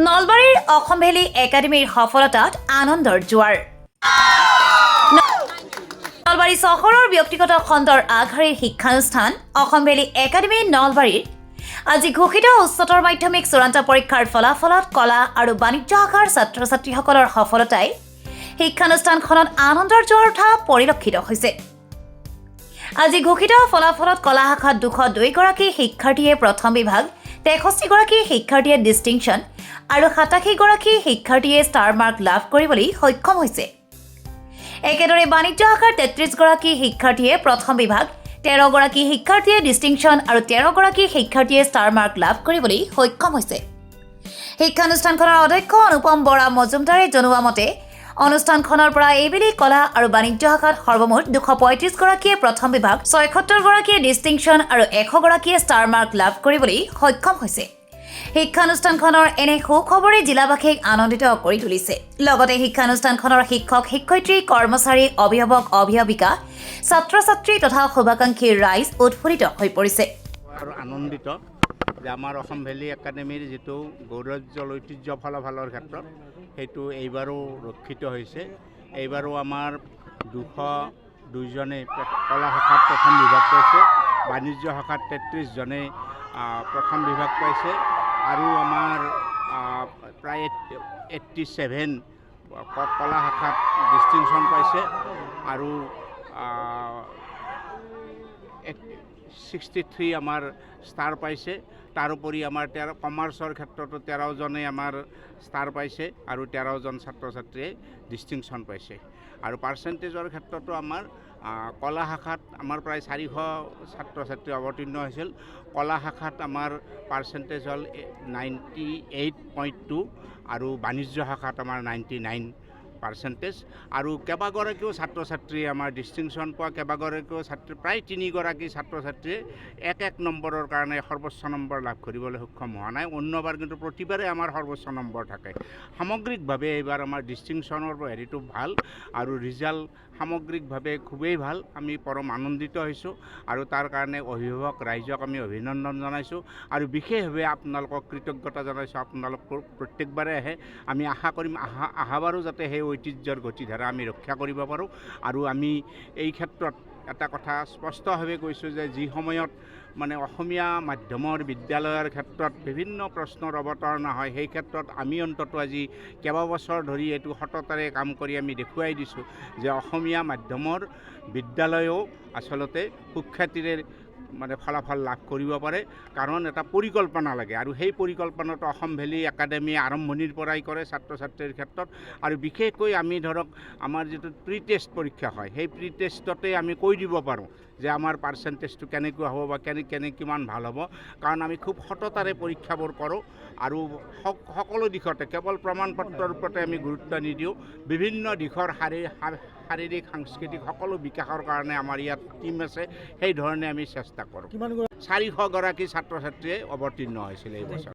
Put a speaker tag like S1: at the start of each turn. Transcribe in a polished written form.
S1: নলবাৰীৰ অসম ভেলী একাডেমীৰ সফলতাত আনন্দৰ জোৱাৰ। নলবাৰী চহৰৰ ব্যক্তিগত খণ্ডৰ আগশাৰীৰ শিক্ষানুষ্ঠান অসম ভেলী একাডেমী নলবাৰীৰ আজি ঘোষিত উচ্চতৰ মাধ্যমিক চূড়ান্ত পৰীক্ষাৰ ফলাফলত কলা আৰু বাণিজ্য শাখাৰ ছাত্ৰ ছাত্ৰীসকলৰ সফলতাই শিক্ষানুষ্ঠানখনত আনন্দৰ জোৱাৰ উঠা পৰিলক্ষিত হৈছে। আজি ঘোষিত ফলাফলত কলা শাখাত 202 গৰাকী শিক্ষাৰ্থীয়ে প্ৰথম বিভাগ, 63 গৰাকী শিক্ষাৰ্থীয়ে ডিষ্টিংশ্যন আৰু 87 গৰাকী শিক্ষাৰ্থীয়ে ষ্টাৰ মাৰ্ক লাভ কৰিবলৈ সক্ষম হৈছে। একেদৰে বাণিজ্য শাখাৰ 33 গৰাকী শিক্ষাৰ্থীয়ে প্ৰথম বিভাগ, 13 গৰাকী শিক্ষাৰ্থীয়ে ডিষ্টিংশ্যন আৰু 13 গৰাকী শিক্ষাৰ্থীয়ে ষ্টাৰ মাৰ্ক লাভ কৰিবলৈ সক্ষম হৈছে। শিক্ষানুষ্ঠানখনৰ অধ্যক্ষ অনুপম বৰা মজুমদাৰে জনোৱা মতে অনুষ্ঠানখনৰ পৰা এইবেলি কলা আৰু বাণিজ্য শাখাত সৰ্বমুঠ 235 গৰাকীয়ে প্ৰথম বিভাগ, 76 গৰাকীয়ে ডিষ্টিংশ্যন আৰু 100 গৰাকীয়ে ষ্টাৰ মাৰ্ক লাভ কৰিবলৈ সক্ষম হৈছে। শিক্ষানুষ্ঠানখনৰ এনে সুখবৰে জিলাবাসীক আনন্দিত কৰি তুলিছে। লগতে শিক্ষানুষ্ঠানখনৰ শিক্ষক, শিক্ষয়িত্ৰী, কৰ্মচাৰী, অভিভাৱক, অভিভাৱিকা, ছাত্ৰ ছাত্ৰী তথা শুভাকাংক্ষী ৰাইজ উৎফুল্লিত হৈ পৰিছে।
S2: আৰু আনন্দিত যে আমাৰ অসম ভেলী একাডেমীৰ যিটো গৌৰৱোজ্জ্বল ঐতিহ্য ফলাফলৰ ক্ষেত্ৰত সেইটো এইবাৰো ৰক্ষিত হৈছে। এইবাৰো আমাৰ 202জনে কলা শাখাত প্ৰথম বিভাগ পাইছে, বাণিজ্য শাখাত 33 জনে প্ৰথম বিভাগ পাইছে আৰু আমাৰ প্ৰায় 87 কলা শাখাত ডিষ্টিংশ্যন পাইছে আৰু 63 আমাৰ ষ্টাৰ পাইছে। তাৰোপৰি আমাৰ কমাৰ্চৰ ক্ষেত্ৰতো 13জনে আমাৰ ষ্টাৰ পাইছে আৰু 13জন ছাত্ৰ ছাত্ৰীয়ে ডিষ্টিংশ্যন পাইছে। আৰু পাৰ্চেণ্টেজৰ ক্ষেত্ৰতো আমাৰ কলা শাখাত আমাৰ প্ৰায় 400 ছাত্ৰ ছাত্ৰী অৱতীৰ্ণ হৈছিল। কলা শাখাত আমাৰ পাৰ্চেণ্টেজ হ'ল 98.2 আৰু বাণিজ্য শাখাত আমাৰ 99% আৰু কেইবাগৰাকীও ছাত্ৰ ছাত্ৰীয়ে আমাৰ ডিষ্টিংশ্যন পোৱা, কেইবাগৰাকীও ছাত্ৰী প্ৰায় 3 গৰাকী ছাত্ৰ ছাত্ৰীয়ে 1 নম্বৰৰ কাৰণে সৰ্বোচ্চ নম্বৰ লাভ কৰিবলৈ সক্ষম হোৱা নাই। অন্যবাৰ কিন্তু প্ৰতিবাৰে আমাৰ সৰ্বোচ্চ নম্বৰ থাকে। সামগ্ৰিকভাৱে এইবাৰ আমাৰ ডিষ্টিংশ্যনৰ হেৰিটো ভাল আৰু ৰিজাল্ট সামগ্ৰিকভাৱে খুবেই ভাল। আমি পৰম আনন্দিত হৈছোঁ আৰু তাৰ কাৰণে অভিভাৱক ৰাইজক আমি অভিনন্দন জনাইছোঁ আৰু বিশেষভাৱে আপোনালোকক কৃতজ্ঞতা জনাইছোঁ। আপোনালোক প্ৰত্যেকবাৰে আহে, আমি আশা কৰিম অহাবাৰো যাতে সেই ঐতিহ্যৰ গতিধাৰা আমি ৰক্ষা কৰিব পাৰোঁ। আৰু আমি এই ক্ষেত্ৰত এটা কথা স্পষ্টভাৱে কৈছোঁ যে যি সময়ত মানে অসমীয়া মাধ্যমৰ বিদ্যালয়ৰ ক্ষেত্ৰত বিভিন্ন প্ৰশ্নৰ অৱতাৰণা হয়, সেই ক্ষেত্ৰত আমি অন্ততঃ আজি কেইবাবছৰ ধৰি এইটো সততাৰে কাম কৰি আমি দেখুৱাই দিছোঁ যে অসমীয়া মাধ্যমৰ বিদ্যালয়েও আচলতে সুখ্যাতিৰে মানে ফলাফল লাভ কৰিব পাৰে, কাৰণ এটা পৰিকল্পনা লাগে আৰু সেই পৰিকল্পনাটো অসম ভেলী একাডেমীয়ে আৰম্ভণিৰ পৰাই কৰে ছাত্ৰ ছাত্ৰীৰ ক্ষেত্ৰত। আৰু বিশেষকৈ আমি ধৰক আমাৰ যিটো প্ৰি টেষ্ট পৰীক্ষা হয়, সেই প্ৰি টেষ্টতে আমি কৈ দিব পাৰোঁ যে আমাৰ পাৰ্চেণ্টেজটো কেনেকুৱা হ'ব বা কিমান ভাল হ'ব, কাৰণ আমি খুব সততাৰে পৰীক্ষাবোৰ কৰোঁ আৰু সকলো দিশতে কেৱল প্ৰমাণ পত্ৰৰ ওপৰতে আমি গুৰুত্ব নিদিওঁ। বিভিন্ন দিশৰ শাৰীৰিক সাংস্কৃতিক সকলো বিকাশৰ কাৰণে আমাৰ ইয়াত টীম আছে, সেই ধৰণে আমি চেষ্টা কৰোঁ। 400 গৰাকী ছাত্ৰ ছাত্ৰীয়ে অৱতীৰ্ণ হৈছিল এই বছৰ।